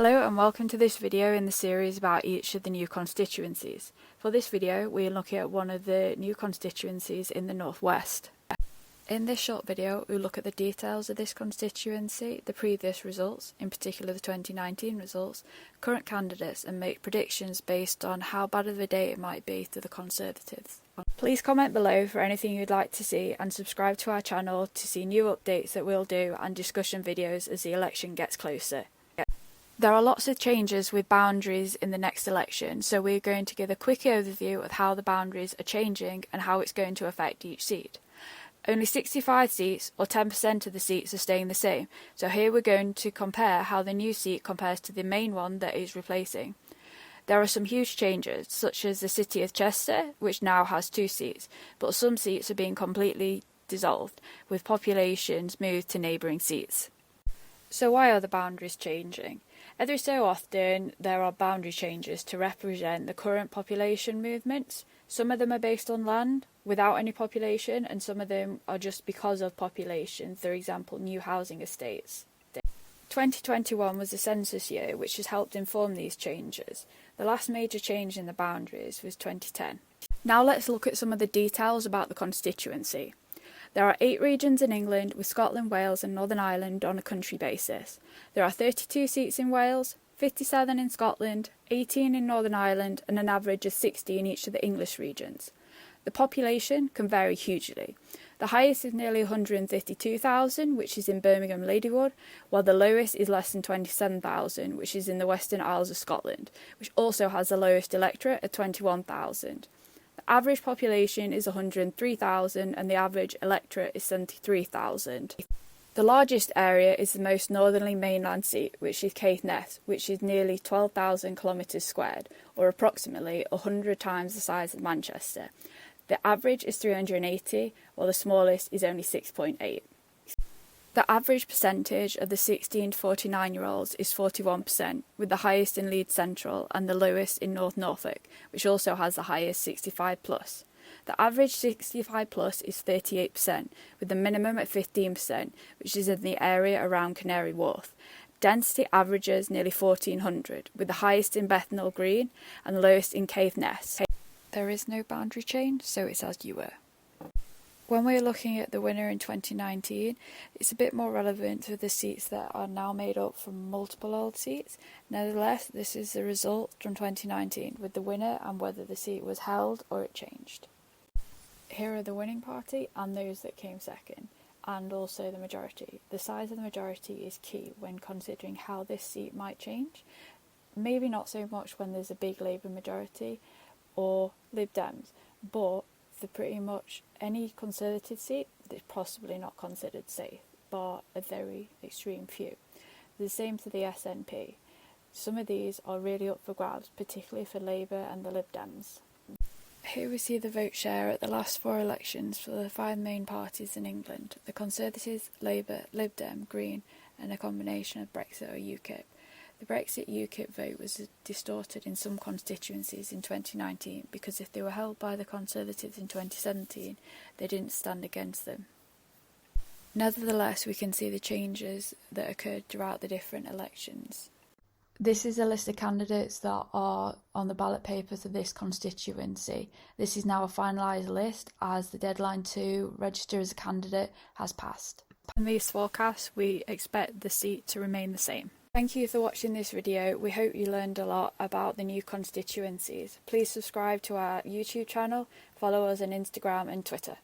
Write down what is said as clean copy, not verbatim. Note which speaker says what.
Speaker 1: Hello and welcome to this video in the series about each of the new constituencies. For this video we are looking at one of the new constituencies in the northwest. In this short video we'll look at the details of this constituency, the previous results, in particular the 2019 results, current candidates, and make predictions based on how bad of a day it might be to the Conservatives. Please comment below for anything you'd like to see and subscribe to our channel to see new updates that we'll do and discussion videos as the election gets closer. There are lots of changes with boundaries in the next election, so we're going to give a quick overview of how the boundaries are changing and how it's going to affect each seat. Only 65 seats, or 10% of the seats, are staying the same, so here we're going to compare how the new seat compares to the main one that is replacing. There are some huge changes, such as the City of Chester, which now has 2 seats, but some seats are being completely dissolved, with populations moved to neighbouring seats. So why are the boundaries changing? Every so often there are boundary changes to represent the current population movements. Some of them are based on land without any population, and some of them are just because of population, for example new housing estates. 2021 was the census year, which has helped inform these changes. The last major change in the boundaries was 2010. Now let's look at some of the details about the constituency. There are 8 regions in England, with Scotland, Wales and Northern Ireland on a country basis. There are 32 seats in Wales, 57 in Scotland, 18 in Northern Ireland and an average of 60 in each of the English regions. The population can vary hugely. The highest is nearly 152,000, which is in Birmingham Ladywood, while the lowest is less than 27,000, which is in the Western Isles of Scotland, which also has the lowest electorate at 21,000. The average population is 103,000 and the average electorate is 73,000. The largest area is the most northerly mainland seat, which is Caithness, which is nearly 12,000 kilometres squared, or approximately 100 times the size of Manchester. The average is 380, while the smallest is only 6.8. The average percentage of the 16 to 49-year-olds is 41%, with the highest in Leeds Central and the lowest in North Norfolk, which also has the highest 65+. The average 65+ is 38%, with the minimum at 15%, which is in the area around Canary Wharf. Density averages nearly 1,400, with the highest in Bethnal Green and the lowest in Caithness. There is no boundary change, so it's as you were. When we're looking at the winner in 2019, it's a bit more relevant to the seats that are now made up from multiple old seats. Nevertheless, this is the result from 2019, with the winner and whether the seat was held or it changed. Here are the winning party and those that came second, and also the majority. The size of the majority is key when considering how this seat might change. Maybe not so much when there's a big Labour majority or Lib Dems, but for pretty much any Conservative seat that's possibly not considered safe, bar a very extreme few. The same for the SNP. Some of these are really up for grabs, particularly for Labour and the Lib Dems. Here we see the vote share at the last 4 elections for the 5 main parties in England: the Conservatives, Labour, Lib Dem, Green and a combination of Brexit or UKIP. The Brexit UKIP vote was distorted in some constituencies in 2019 because if they were held by the Conservatives in 2017, they didn't stand against them. Nevertheless, we can see the changes that occurred throughout the different elections. This is a list of candidates that are on the ballot paper for this constituency. This is now a finalised list as the deadline to register as a candidate has passed. In these forecasts, we expect the seat to remain the same. Thank you for watching this video. We hope you learned a lot about the new constituencies. Please subscribe to our YouTube channel, follow us on Instagram and Twitter.